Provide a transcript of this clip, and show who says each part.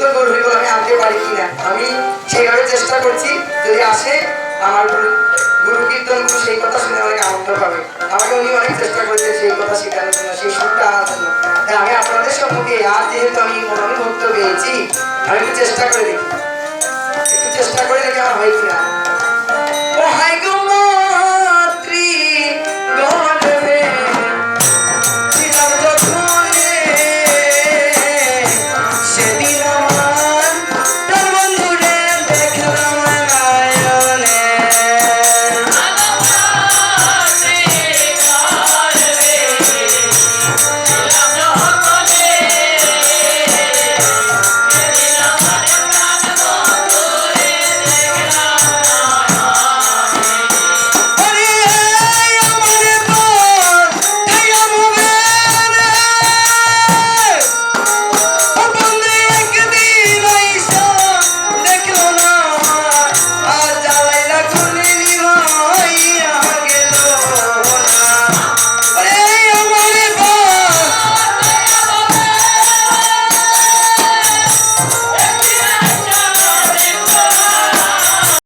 Speaker 1: সুন্দর গুরু হরিবোল আমি আনতে পারি কিনা। আমি সেইভাবে চেষ্টা করছি, যদি আসে আমার গুরু কীর্তন গুরু সেই কথা শুনে অনেক আনন্দ পাবে। আমাকে উনি অনেক চেষ্টা করেছে সেই কথা শেখানোর জন্য, সেই সুরটা আনার জন্য। তাই আমি আপনাদের সম্মুখে আর যেহেতু আমি মনোনীত পেয়েছি, আমি একটু চেষ্টা করে দেখি, একটু চেষ্টা করে দেখি আমার হয় কিনা।